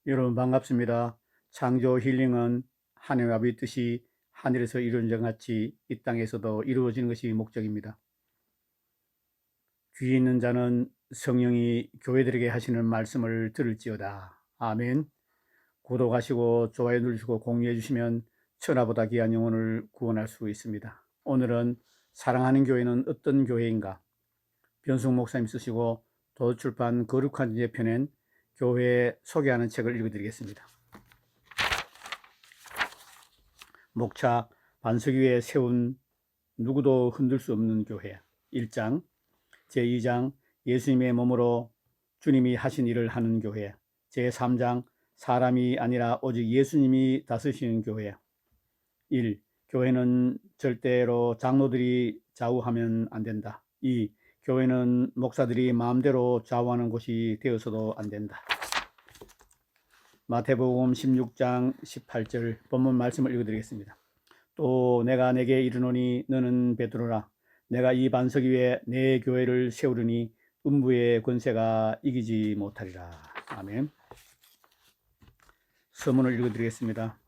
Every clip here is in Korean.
여러분 반갑습니다. 창조 힐링은 하나님 아버지 뜻이 하늘에서 이루어진 것 같이 이 땅에서도 이루어지는 것이 목적입니다. 귀 있는 자는 성령이 교회들에게 하시는 말씀을 들을지어다. 아멘. 구독하시고 좋아요 누르시고 공유해 주시면 천하보다 귀한 영혼을 구원할 수 있습니다. 오늘은 사랑하는 교회는 어떤 교회인가? 변승 목사님 쓰시고 도서출판 거룩한 지에 펴낸 교회 소개하는 책을 읽어드리겠습니다. 목차 반석 위에 세운 누구도 흔들 수 없는 교회 1장, 제2장 예수님의 몸으로 주님이 하신 일을 하는 교회, 제3장 사람이 아니라 오직 예수님이 다스리시는 교회. 1. 교회는 절대로 장로들이 좌우하면 안 된다. 2. 교회는 목사들이 마음대로 좌우하는 곳이 되어서도 안 된다. 마태복음 16장 18절 본문 말씀을 읽어드리겠습니다. 또 내가 내게 이르노니 너는 베드로라. 내가 이 반석 위에 내 교회를 세우리니 음부의 권세가 이기지 못하리라. 아멘. 서문을 읽어드리겠습니다.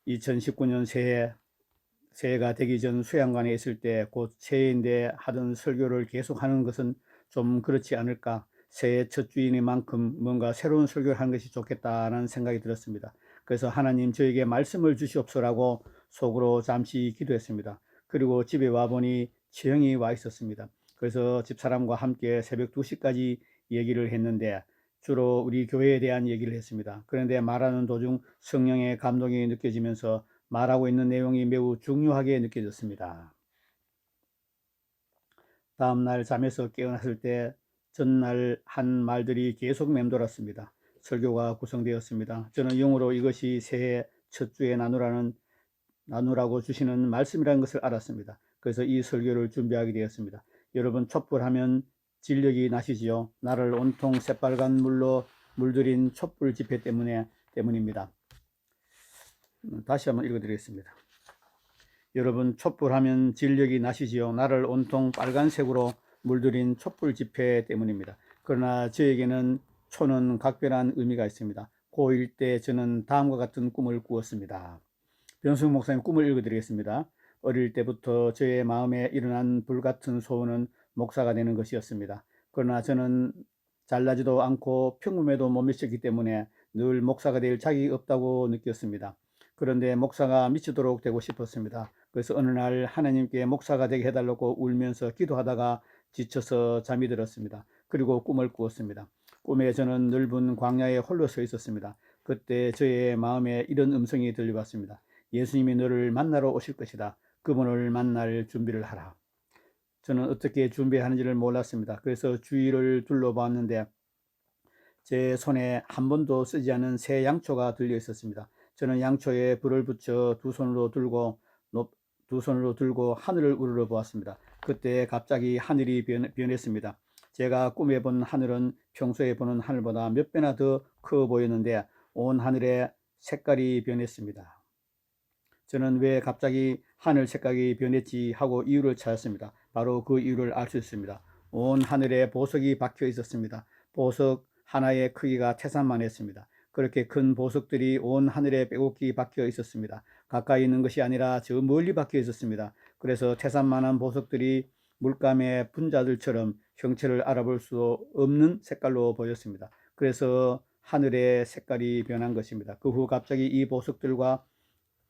2019년 새해가 되기 전 수양관에 있을 때 곧 새해인데 하던 설교를 계속하는 것은 좀 그렇지 않을까. 새해 첫 주인이만큼 뭔가 새로운 설교를 하는 것이 좋겠다는 생각이 들었습니다. 그래서 하나님 저에게 말씀을 주시옵소라고 속으로 잠시 기도했습니다. 그리고 집에 와보니 지영이 와 있었습니다. 그래서 집사람과 함께 새벽 2시까지 얘기를 했는데 주로 우리 교회에 대한 얘기를 했습니다. 그런데 말하는 도중 성령의 감동이 느껴지면서 말하고 있는 내용이 매우 중요하게 느껴졌습니다. 다음날 잠에서 깨어났을 때 전날 한 말들이 계속 맴돌았습니다. 설교가 구성되었습니다. 저는 영어로 이것이 새해 첫 주에 나누라고 주시는 말씀이라는 것을 알았습니다. 그래서 이 설교를 준비하게 되었습니다. 여러분, 촛불하면 진력이 나시지요. 나를 온통 새빨간 물로 물들인 촛불 집회 때문입니다. 다시 한번 읽어드리겠습니다. 여러분, 촛불하면 진력이 나시지요. 나를 온통 빨간색으로 물들인 촛불 집회 때문입니다. 그러나 저에게는 초는 각별한 의미가 있습니다. 고1 때 저는 다음과 같은 꿈을 꾸었습니다. 변승 목사님 꿈을 읽어드리겠습니다. 어릴 때부터 저의 마음에 일어난 불같은 소원은 목사가 되는 것이었습니다. 그러나 저는 잘나지도 않고 평범에도 못 미쳤기 때문에 늘 목사가 될 자격이 없다고 느꼈습니다. 그런데 목사가 미치도록 되고 싶었습니다. 그래서 어느 날 하나님께 목사가 되게 해달라고 울면서 기도하다가 지쳐서 잠이 들었습니다. 그리고 꿈을 꾸었습니다. 꿈에 저는 넓은 광야에 홀로 서 있었습니다. 그때 저의 마음에 이런 음성이 들려왔습니다. 예수님이 너를 만나러 오실 것이다. 그분을 만날 준비를 하라. 저는 어떻게 준비하는지를 몰랐습니다. 그래서 주위를 둘러보았는데 제 손에 한 번도 쓰지 않은 새 양초가 들려 있었습니다. 저는 양초에 불을 붙여 두 손으로 들고 하늘을 우러러 보았습니다. 그때 갑자기 하늘이 변했습니다. 제가 꿈에 본 하늘은 평소에 보는 하늘보다 몇 배나 더 커 보였는데 온 하늘의 색깔이 변했습니다. 저는 왜 갑자기 하늘 색깔이 변했지 하고 이유를 찾았습니다. 바로 그 이유를 알 수 있습니다. 온 하늘에 보석이 박혀 있었습니다. 보석 하나의 크기가 태산만 했습니다. 그렇게 큰 보석들이 온 하늘에 빼곡히 박혀 있었습니다. 가까이 있는 것이 아니라 저 멀리 박혀 있었습니다. 그래서 태산만한 보석들이 물감의 분자들처럼 형체를 알아볼 수 없는 색깔로 보였습니다. 그래서 하늘의 색깔이 변한 것입니다. 그 후 갑자기 이 보석들과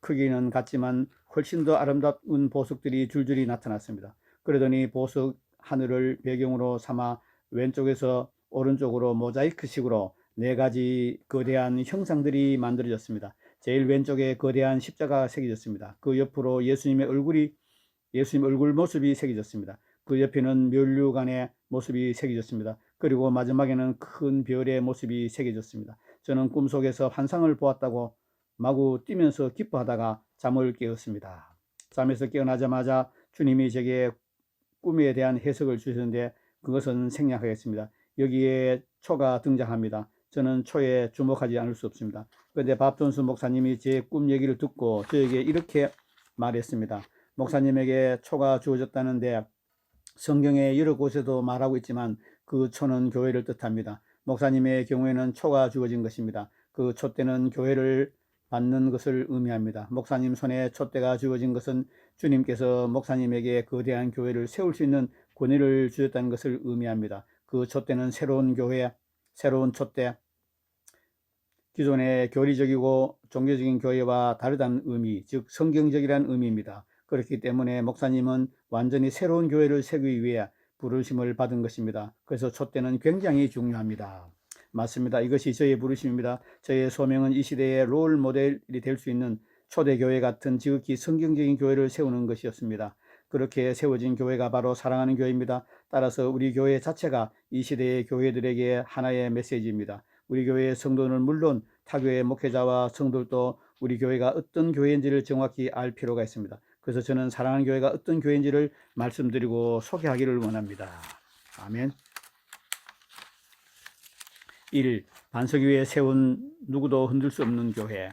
크기는 같지만 훨씬 더 아름다운 보석들이 줄줄이 나타났습니다. 그러더니 보석 하늘을 배경으로 삼아 왼쪽에서 오른쪽으로 모자이크식으로 4가지 거대한 형상들이 만들어졌습니다. 제일 왼쪽에 거대한 십자가가 새겨졌습니다. 그 옆으로 예수님 얼굴 모습이 새겨졌습니다. 그 옆에는 면류관의 모습이 새겨졌습니다. 그리고 마지막에는 큰 별의 모습이 새겨졌습니다. 저는 꿈속에서 환상을 보았다고 마구 뛰면서 기뻐하다가 잠을 깨었습니다. 잠에서 깨어나자마자 주님이 제게 꿈에 대한 해석을 주셨는데 그것은 생략하겠습니다. 여기에 초가 등장합니다. 저는 초에 주목하지 않을 수 없습니다. 그런데 밥존수 목사님이 제 꿈 얘기를 듣고 저에게 이렇게 말했습니다. 목사님에게 초가 주어졌다는데 성경에 여러 곳에도 말하고 있지만 그 초는 교회를 뜻합니다. 목사님의 경우에는 초가 주어진 것입니다. 그 촛대는 교회를 받는 것을 의미합니다. 목사님 손에 촛대가 주어진 것은 주님께서 목사님에게 거대한 교회를 세울 수 있는 권위를 주셨다는 것을 의미합니다. 그 촛대는 새로운 교회, 새로운 촛대, 기존의 교리적이고 종교적인 교회와 다르다는 의미, 즉 성경적이라는 의미입니다. 그렇기 때문에 목사님은 완전히 새로운 교회를 세우기 위해 부르심을 받은 것입니다. 그래서 촛대는 굉장히 중요합니다. 맞습니다. 이것이 저의 부르심입니다. 저의 소명은 이 시대의 롤 모델이 될 수 있는 초대교회 같은 지극히 성경적인 교회를 세우는 것이었습니다. 그렇게 세워진 교회가 바로 사랑하는 교회입니다. 따라서 우리 교회 자체가 이 시대의 교회들에게 하나의 메시지입니다. 우리 교회의 성도는 물론 타교의 목회자와 성도들도 우리 교회가 어떤 교회인지를 정확히 알 필요가 있습니다. 그래서 저는 사랑하는 교회가 어떤 교회인지를 말씀드리고 소개하기를 원합니다. 아멘. 1. 반석 위에 세운 누구도 흔들 수 없는 교회.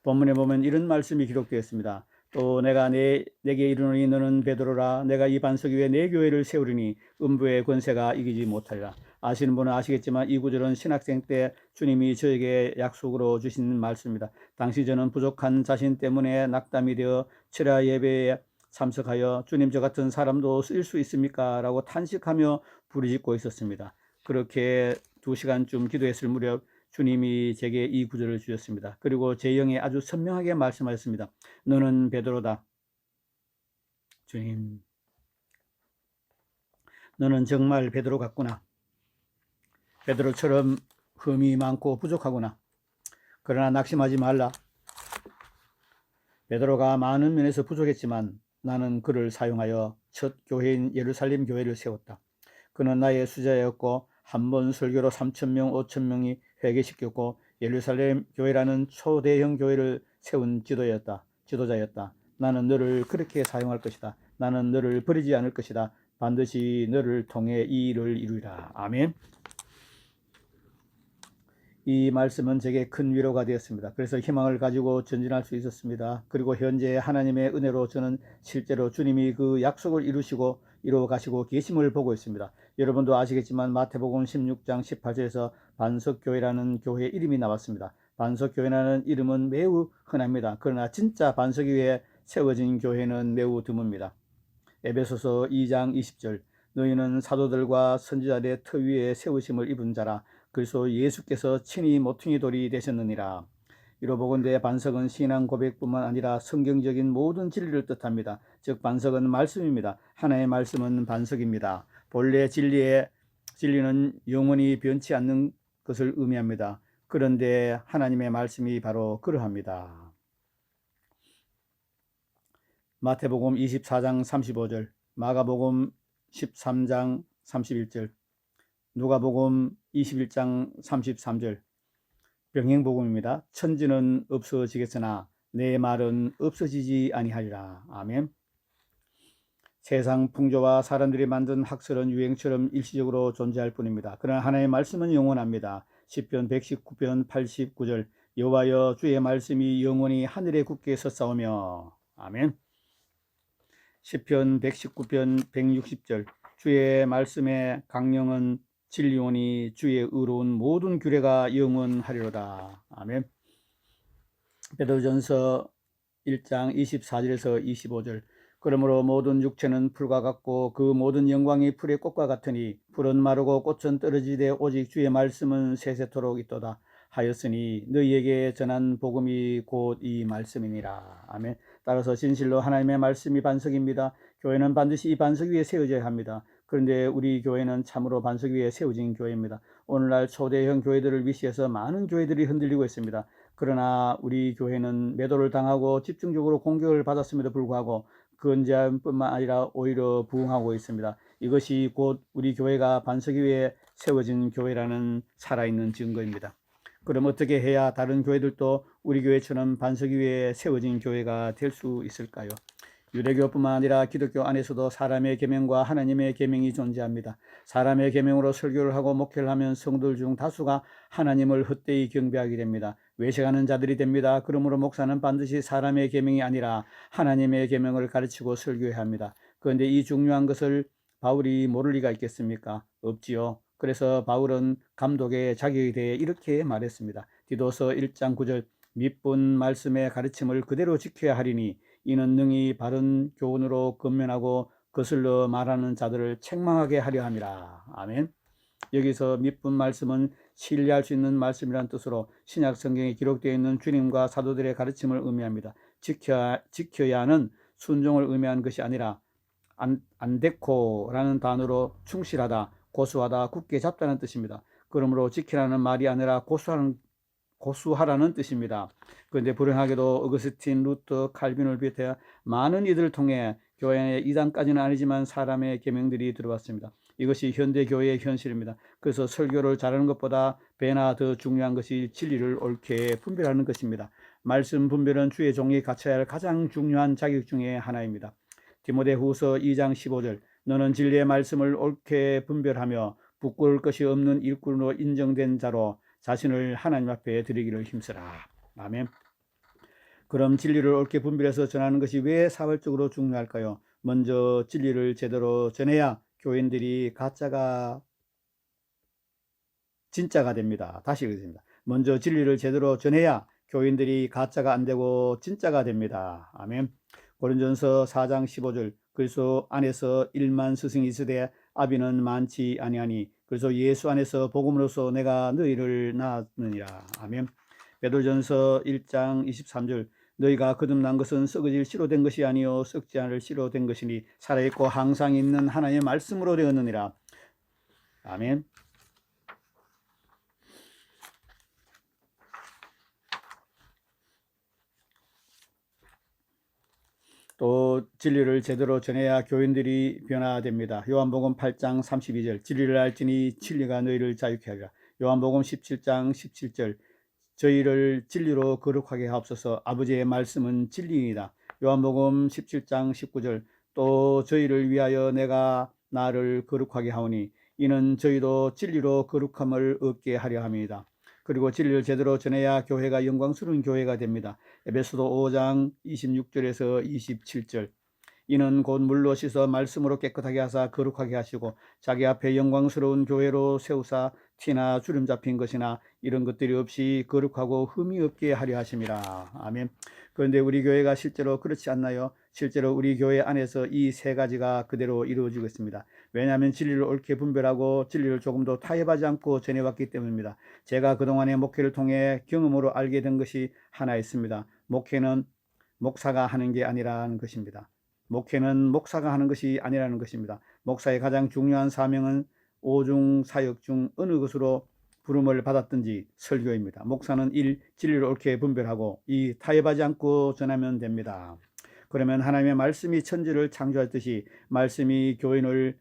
본문에 보면 이런 말씀이 기록되어 있습니다. 또 내가 내게 이르노니 너는 베드로라. 내가 이 반석 위에 내 교회를 세우리니 음부의 권세가 이기지 못하리라. 아시는 분은 아시겠지만 이 구절은 신학생 때 주님이 저에게 약속으로 주신 말씀입니다. 당시 저는 부족한 자신 때문에 낙담이 되어 철야 예배에 참석하여 주님 저 같은 사람도 쓸 수 있습니까? 라고 탄식하며 부르짖고 있었습니다. 그렇게 2시간쯤 기도했을 무렵 주님이 제게 이 구절을 주셨습니다. 그리고 제 영에 아주 선명하게 말씀하셨습니다. 너는 베드로다. 주님, 너는 정말 베드로 같구나. 베드로처럼 흠이 많고 부족하구나. 그러나 낙심하지 말라. 베드로가 많은 면에서 부족했지만 나는 그를 사용하여 첫 교회인 예루살렘 교회를 세웠다. 그는 나의 수자였고 한 번 설교로 3,000명, 5,000명이 회개시켰고 예루살렘 교회라는 초대형 교회를 세운 지도자였다. 나는 너를 그렇게 사용할 것이다. 나는 너를 버리지 않을 것이다. 반드시 너를 통해 이 일을 이루리라. 아멘. 이 말씀은 제게 큰 위로가 되었습니다. 그래서 희망을 가지고 전진할 수 있었습니다. 그리고 현재 하나님의 은혜로 저는 실제로 주님이 그 약속을 이루시고 이루어 가시고 계심을 보고 있습니다. 여러분도 아시겠지만 마태복음 16장 18절에서 반석교회라는 교회 이름이 나왔습니다. 반석교회라는 이름은 매우 흔합니다. 그러나 진짜 반석 위에 세워진 교회는 매우 드뭅니다. 에베소서 2장 20절 너희는 사도들과 선지자들의 터 위에 세우심을 입은 자라. 그리스도 예수께서 친히 모퉁이 돌이 되셨느니라. 이로 보건대 반석은 신앙 고백뿐만 아니라 성경적인 모든 진리를 뜻합니다. 즉 반석은 말씀입니다. 하나의 말씀은 반석입니다. 본래 진리는 영원히 변치 않는 것을 의미합니다. 그런데 하나님의 말씀이 바로 그러합니다. 마태복음 24장 35절, 마가복음 13장 31절, 누가복음 21장 33절, 병행복음입니다. 천지는 없어지겠으나 내 말은 없어지지 아니하리라. 아멘. 세상 풍조와 사람들이 만든 학설은 유행처럼 일시적으로 존재할 뿐입니다. 그러나 하나님의 말씀은 영원합니다. 시편 119편 89절 여호와여 주의 말씀이 영원히 하늘에 굳게 섰사오며. 아멘. 시편 119편 160절 주의 말씀의 강령은 진리오니 주의 의로운 모든 규례가 영원하리로다. 아멘. 베드로전서 1장 24절에서 25절 그러므로 모든 육체는 풀과 같고 그 모든 영광이 풀의 꽃과 같으니 풀은 마르고 꽃은 떨어지되 오직 주의 말씀은 세세토록 있도다 하였으니 너희에게 전한 복음이 곧 이 말씀이니라. 아멘. 따라서 진실로 하나님의 말씀이 반석입니다. 교회는 반드시 이 반석 위에 세워져야 합니다. 그런데 우리 교회는 참으로 반석 위에 세워진 교회입니다. 오늘날 초대형 교회들을 위시해서 많은 교회들이 흔들리고 있습니다. 그러나 우리 교회는 매도를 당하고 집중적으로 공격을 받았음에도 불구하고 근자뿐만 아니라 오히려 부흥하고 있습니다. 이것이 곧 우리 교회가 반석 위에 세워진 교회라는 살아있는 증거입니다. 그럼 어떻게 해야 다른 교회들도 우리 교회처럼 반석 위에 세워진 교회가 될 수 있을까요? 유대교뿐만 아니라 기독교 안에서도 사람의 계명과 하나님의 계명이 존재합니다. 사람의 계명으로 설교를 하고 목회를 하면 성도들 중 다수가 하나님을 헛되이 경배하게 됩니다. 외식하는 자들이 됩니다. 그러므로 목사는 반드시 사람의 계명이 아니라 하나님의 계명을 가르치고 설교해야 합니다. 그런데 이 중요한 것을 바울이 모를 리가 있겠습니까? 없지요. 그래서 바울은 감독의 자격에 대해 이렇게 말했습니다. 디도서 1장 9절 밑분 말씀의 가르침을 그대로 지켜야 하리니 이는 능히 바른 교훈으로 건면하고 거슬러 말하는 자들을 책망하게 하려 함이라. 아멘. 여기서 밑분 말씀은 신뢰할 수 있는 말씀이라는 뜻으로 신약 성경에 기록되어 있는 주님과 사도들의 가르침을 의미합니다. 지켜야 하는 순종을 의미하는 것이 아니라 안데코라는 단어로 충실하다, 고수하다, 굳게 잡다는 뜻입니다. 그러므로 지키라는 말이 아니라 고수하라는 뜻입니다. 그런데 불행하게도 어거스틴, 루터, 칼빈을 비롯해 많은 이들을 통해 교회 안에 이단까지는 아니지만 사람의 계명들이 들어왔습니다. 이것이 현대 교회의 현실입니다. 그래서 설교를 잘하는 것보다 배나 더 중요한 것이 진리를 옳게 분별하는 것입니다. 말씀 분별은 주의 종이 갖춰야 할 가장 중요한 자격 중에 하나입니다. 디모데후서 2장 15절 너는 진리의 말씀을 옳게 분별하며 부끄러울 것이 없는 일꾼으로 인정된 자로 자신을 하나님 앞에 드리기를 힘쓰라. 아멘. 그럼 진리를 옳게 분별해서 전하는 것이 왜 사활적으로 중요할까요? 먼저 진리를 제대로 전해야 교인들이 가짜가 진짜가 됩니다. 다시 읽겠습니다. 먼저 진리를 제대로 전해야 교인들이 가짜가 안 되고 진짜가 됩니다. 아멘. 고린전서 4장 15절 그리스도 안에서 1만 스승이 있으되 아비는 많지 아니하니 그래서 예수 안에서 복음으로써 내가 너희를 낳았느니라. 아멘. 베드로전서 1장 23절 너희가 거듭난 것은 썩어질 씨로 된 것이 아니요 썩지 않을 씨로 된 것이니 살아있고 항상 있는 하나님의 말씀으로 되었느니라. 아멘. 또 진리를 제대로 전해야 교인들이 변화됩니다. 요한복음 8장 32절 진리를 알지니 진리가 너희를 자유케 하리라. 요한복음 17장 17절 저희를 진리로 거룩하게 하옵소서. 아버지의 말씀은 진리이다. 요한복음 17장 19절 또 저희를 위하여 내가 나를 거룩하게 하오니 이는 저희도 진리로 거룩함을 얻게 하려 함이다. 그리고 진리를 제대로 전해야 교회가 영광스러운 교회가 됩니다. 에베소서 5장 26절에서 27절 이는 곧 물로 씻어 말씀으로 깨끗하게 하사 거룩하게 하시고 자기 앞에 영광스러운 교회로 세우사 티나 주름 잡힌 것이나 이런 것들이 없이 거룩하고 흠이 없게 하려 하심이라. 아멘. 그런데 우리 교회가 실제로 그렇지 않나요? 실제로 우리 교회 안에서 이 세 가지가 그대로 이루어지고 있습니다. 왜냐하면 진리를 옳게 분별하고 진리를 조금도 타협하지 않고 전해왔기 때문입니다. 제가 그동안의 목회를 통해 경험으로 알게 된 것이 하나 있습니다. 목회는 목사가 하는 게 아니라는 것입니다. 목회는 목사가 하는 것이 아니라는 것입니다. 목사의 가장 중요한 사명은 오중 사역 중 어느 것으로 부름을 받았든지 설교입니다. 목사는 1. 진리를 옳게 분별하고 2. 타협하지 않고 전하면 됩니다. 그러면 하나님의 말씀이 천지를 창조했듯이 말씀이 교인을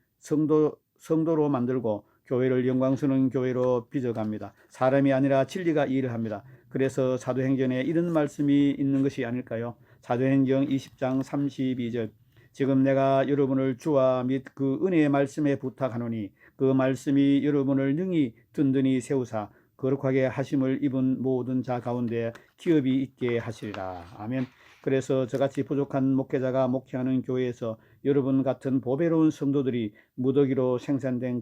성도로 만들고 교회를 영광스러운 교회로 빚어갑니다. 사람이 아니라 진리가 이 일을 합니다. 그래서 사도행전에 이런 말씀이 있는 것이 아닐까요? 사도행전 20장 32절 지금 내가 여러분을 주와 및 그 은혜의 말씀에 부탁하노니 그 말씀이 여러분을 능히 든든히 세우사 거룩하게 하심을 입은 모든 자 가운데 기업이 있게 하시리라. 아멘. 그래서 저같이 부족한 목회자가 목회하는 교회에서 여러분 같은 보배로운 성도들이 무더기로 생산된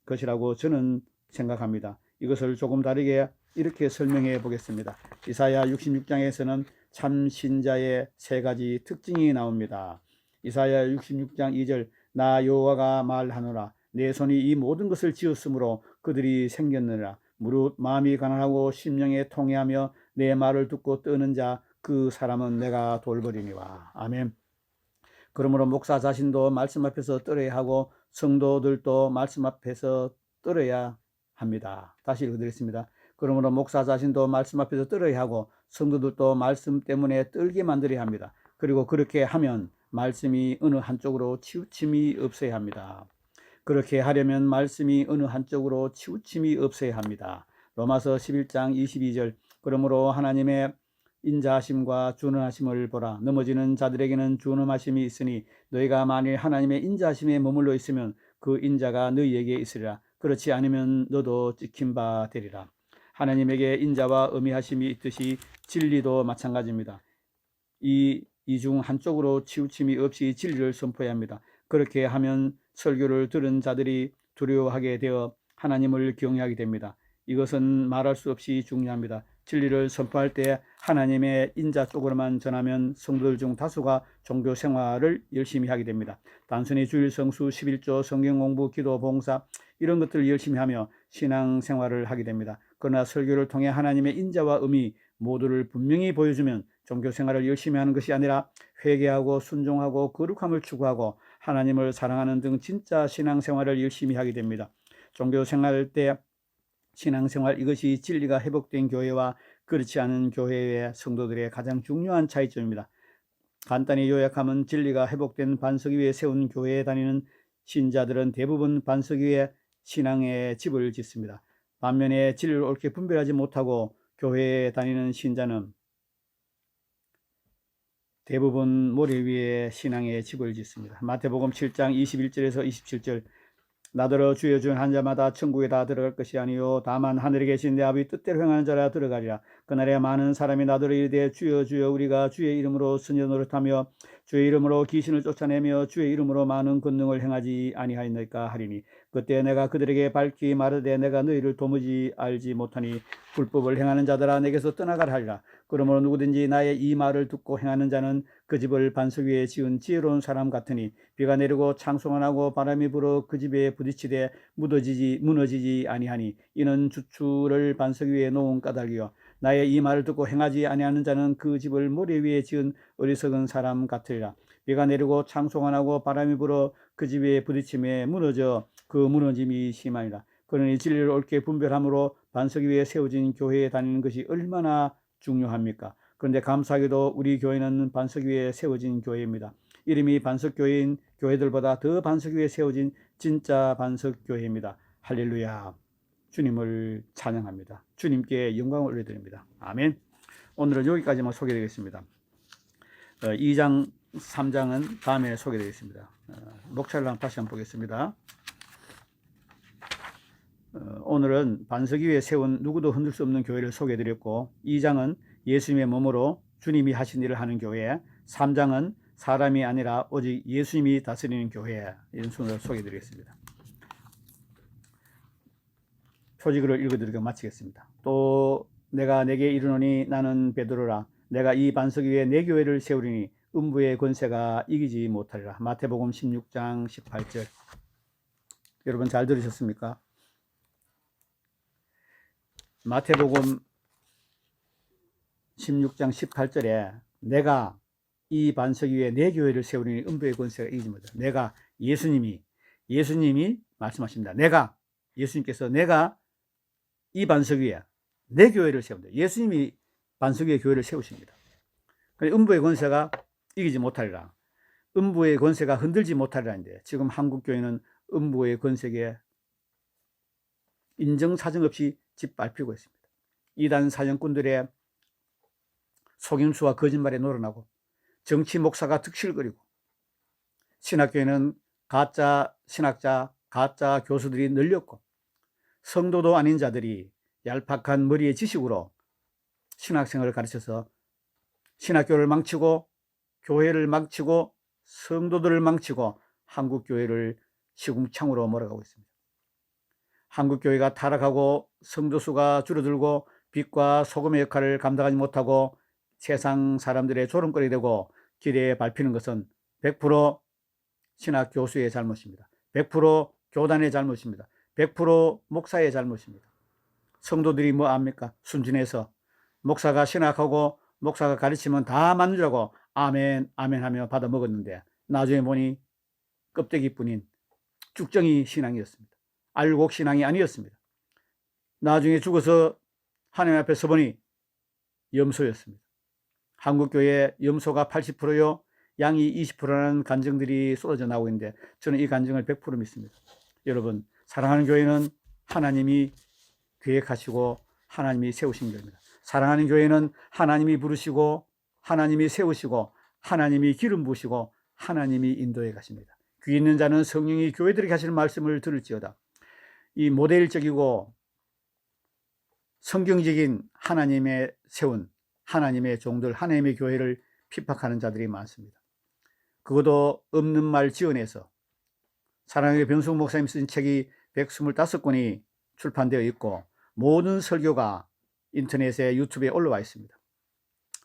것이라고 저는 생각합니다. 이것을 조금 다르게 이렇게 설명해 보겠습니다. 이사야 66장에서는 참 신자의 세 가지 특징이 나옵니다. 이사야 66장 2절 나 여호와가 말하노라 내 손이 이 모든 것을 지었으므로 그들이 생겼느니라. 무릇 마음이 가난하고 심령에 통회하며 내 말을 듣고 떠는 자 그 사람은 내가 돌보리니와. 아멘. 그러므로 목사 자신도 말씀 앞에서 떨어야 하고 성도들도 말씀 앞에서 떨어야 합니다. 다시 읽어드리겠습니다. 그러므로 목사 자신도 말씀 앞에서 떨어야 하고 성도들도 말씀 때문에 떨게 만들어야 합니다. 그리고 그렇게 하면 말씀이 어느 한쪽으로 치우침이 없어야 합니다. 그렇게 하려면 말씀이 어느 한쪽으로 치우침이 없어야 합니다. 로마서 11장 22절 그러므로 하나님의 인자하심과 준원하심을 보라. 넘어지는 자들에게는 준원하심이 있으니 너희가 만일 하나님의 인자하심에 머물러 있으면 그 인자가 너희에게 있으리라. 그렇지 않으면 너도 찍힌 바 되리라. 하나님에게 인자와 의미하심이 있듯이 진리도 마찬가지입니다. 이 중 한쪽으로 치우침이 없이 진리를 선포해야 합니다. 그렇게 하면 설교를 들은 자들이 두려워하게 되어 하나님을 경외하게 됩니다. 이것은 말할 수 없이 중요합니다. 진리를 선포할 때 하나님의 인자 쪽으로만 전하면 성도들 중 다수가 종교 생활을 열심히 하게 됩니다. 단순히 주일 성수, 11조, 성경 공부, 기도, 봉사 이런 것들을 열심히 하며 신앙 생활을 하게 됩니다. 그러나 설교를 통해 하나님의 인자와 의미 모두를 분명히 보여주면 종교 생활을 열심히 하는 것이 아니라 회개하고 순종하고 거룩함을 추구하고 하나님을 사랑하는 등 진짜 신앙 생활을 열심히 하게 됩니다. 종교 생활 때 신앙생활 이것이 진리가 회복된 교회와 그렇지 않은 교회의 성도들의 가장 중요한 차이점입니다. 간단히 요약하면 진리가 회복된 반석 위에 세운 교회에 다니는 신자들은 대부분 반석 위에 신앙의 집을 짓습니다. 반면에 진리를 옳게 분별하지 못하고 교회에 다니는 신자는 대부분 모래 위에 신앙의 집을 짓습니다. 마태복음 7장 21절에서 27절 나더러 주여 주여 한 자마다 천국에 다 들어갈 것이 아니요 다만 하늘에 계신 내 아버지 뜻대로 행하는 자라 들어가리라. 그날에 많은 사람이 나더러 이르되 주여 주여 우리가 주의 이름으로 선지 노릇하며 주의 이름으로 귀신을 쫓아내며 주의 이름으로 많은 권능을 행하지 아니하였나이까 하리니 그때 내가 그들에게 밝히 말하되 내가 너희를 도무지 알지 못하니 불법을 행하는 자들아 내게서 떠나가라 하리라. 그러므로 누구든지 나의 이 말을 듣고 행하는 자는 그 집을 반석 위에 지은 지혜로운 사람 같으니 비가 내리고 창수가 나고 바람이 불어 그 집에 부딪히되 무너지지 아니하니 이는 주추를 반석 위에 놓은 까닭이요 나의 이 말을 듣고 행하지 아니하는 자는 그 집을 모래 위에 지은 어리석은 사람 같으리라. 비가 내리고 창수가 나고 바람이 불어 그 집에 부딪힘에 무너져 그 무너짐이 심하니라. 그러니 진리를 옳게 분별함으로 반석 위에 세워진 교회에 다니는 것이 얼마나 중요합니까? 그런데 감사하게도 우리 교회는 반석 위에 세워진 교회입니다. 이름이 반석교회인 교회들보다 더 반석 위에 세워진 진짜 반석교회입니다. 할렐루야. 주님을 찬양합니다. 주님께 영광을 올려드립니다. 아멘. 오늘은 여기까지만 소개되겠습니다. 2장, 3장은 다음에 소개되겠습니다. 목차를 다시 한번 보겠습니다. 오늘은 반석 위에 세운 누구도 흔들 수 없는 교회를 소개해드렸고 2장은 예수님의 몸으로 주님이 하신 일을 하는 교회, 3장은 사람이 아니라 오직 예수님이 다스리는 교회 이런 순서로 소개해드리겠습니다. 표지글을 읽어드리고 마치겠습니다. 또 내가 내게 이르노니 나는 베드로라 내가 이 반석 위에 내 교회를 세우리니 음부의 권세가 이기지 못하리라. 마태복음 16장 18절 여러분 잘 들으셨습니까? 마태복음 16장 18절에 내가 이 반석 위에 내 교회를 세우리니 음부의 권세가 이기지 못하리라. 내가 예수님이 말씀하십니다. 예수님께서 내가 이 반석 위에 내 교회를 세운다. 예수님이 반석 위에 교회를 세우십니다. 음부의 권세가 이기지 못하리라. 음부의 권세가 흔들지 못하리라는데 지금 한국 교회는 음부의 권세에 인정사정 없이 짓밟히고 있습니다. 이단 사정꾼들의 속임수와 거짓말에 놀아나고 정치 목사가 득실거리고 신학교에는 가짜 신학자, 가짜 교수들이 늘렸고 성도도 아닌 자들이 얄팍한 머리의 지식으로 신학생을 가르쳐서 신학교를 망치고 교회를 망치고 성도들을 망치고 한국교회를 시궁창으로 몰아가고 있습니다. 한국교회가 타락하고 성도 수가 줄어들고 빛과 소금의 역할을 감당하지 못하고 세상 사람들의 조롱거리 되고 길에 밟히는 것은 100% 신학 교수의 잘못입니다. 100% 교단의 잘못입니다. 100% 목사의 잘못입니다. 성도들이 뭐 압니까? 순진해서 목사가 신학하고 목사가 가르치면 다 맞는 줄 알고 아멘 아멘 하며 받아 먹었는데 나중에 보니 껍데기뿐인 쭉정이 신앙이었습니다. 알곡 신앙이 아니었습니다. 나중에 죽어서 하나님 앞에 서보니 염소였습니다. 한국교회 염소가 80%요 양이 20%라는 간증들이 쏟아져 나오고 있는데 저는 이 간증을 100% 믿습니다. 여러분 사랑하는 교회는 하나님이 계획하시고 하나님이 세우신 교회입니다. 사랑하는 교회는 하나님이 부르시고 하나님이 세우시고 하나님이 기름 부으시고 하나님이 인도해 가십니다. 귀 있는 자는 성령이 교회들에게 하시는 말씀을 들을지어다. 이 모델적이고 성경적인 하나님의 세운 하나님의 종들, 하나님의 교회를 핍박하는 자들이 많습니다. 그것도 없는 말 지어내서 사랑의 변승 목사님 쓴 책이 125권이 출판되어 있고 모든 설교가 인터넷에 유튜브에 올라와 있습니다.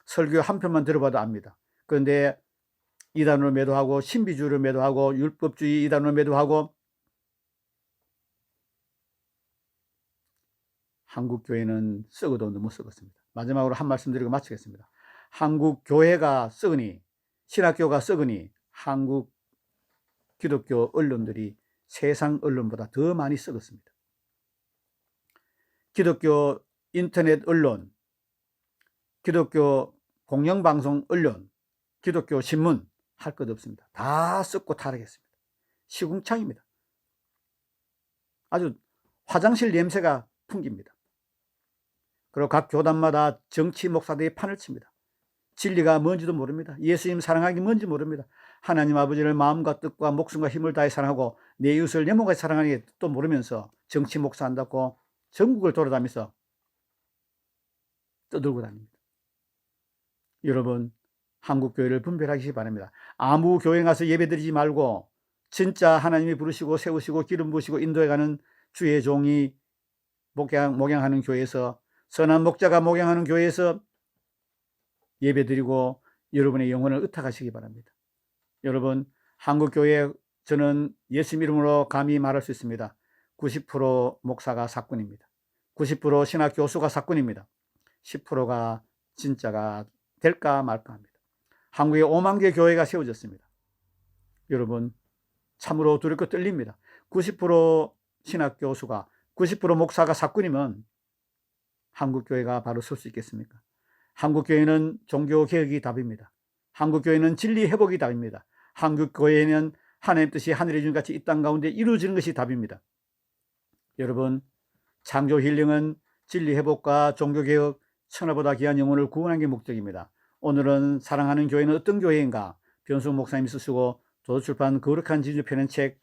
설교 한 편만 들어봐도 압니다. 그런데 이단으로 매도하고 신비주의를 매도하고 율법주의 이단으로 매도하고 한국 교회는 썩어도 너무 썩었습니다. 마지막으로 한 말씀 드리고 마치겠습니다. 한국 교회가 썩으니 신학교가 썩으니 한국 기독교 언론들이 세상 언론보다 더 많이 썩었습니다. 기독교 인터넷 언론, 기독교 공영방송 언론, 기독교 신문 할 것 없습니다. 다 썩고 타락했습니다. 시궁창입니다. 아주 화장실 냄새가 풍깁니다. 그리고 각 교단마다 정치 목사들이 판을 칩니다. 진리가 뭔지도 모릅니다. 예수님 사랑하기 뭔지 모릅니다. 하나님 아버지를 마음과 뜻과 목숨과 힘을 다해 사랑하고 내 이웃을 내 몸같이 사랑하는 게 또 모르면서 정치 목사 한다고 전국을 돌아다니면서 떠들고 다닙니다. 여러분, 한국 교회를 분별하시기 바랍니다. 아무 교회 가서 예배드리지 말고 진짜 하나님이 부르시고 세우시고 기름 부으시고 인도해가는 주의 종이 목양하는 교회에서, 선한 목자가 목양하는 교회에서 예배드리고 여러분의 영혼을 의탁하시기 바랍니다. 여러분, 한국교회 저는 예수 이름으로 감히 말할 수 있습니다. 90% 목사가 사꾼입니다. 90% 신학 교수가 사꾼입니다. 10%가 진짜가 될까 말까 합니다. 한국에 5만 개 교회가 세워졌습니다. 여러분, 참으로 두렵고 떨립니다. 90% 신학 교수가 90% 목사가 사꾼이면 한국교회가 바로 설 수 있겠습니까? 한국교회는 종교개혁이 답입니다. 한국교회는 진리회복이 답입니다. 한국교회는 하나님 뜻이 하늘의 주님같이 이 땅 가운데 이루어지는 것이 답입니다. 여러분, 창조힐링은 진리회복과 종교개혁, 천하보다 귀한 영혼을 구원하는 게 목적입니다. 오늘은 사랑하는 교회는 어떤 교회인가? 변수호 목사님이 쓰시고 도서출판 거룩한 진주 펴낸 책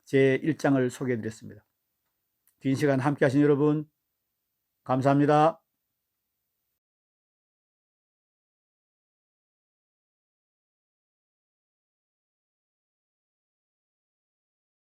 제1장을 소개해드렸습니다. 긴 시간 함께 하신 여러분 감사합니다.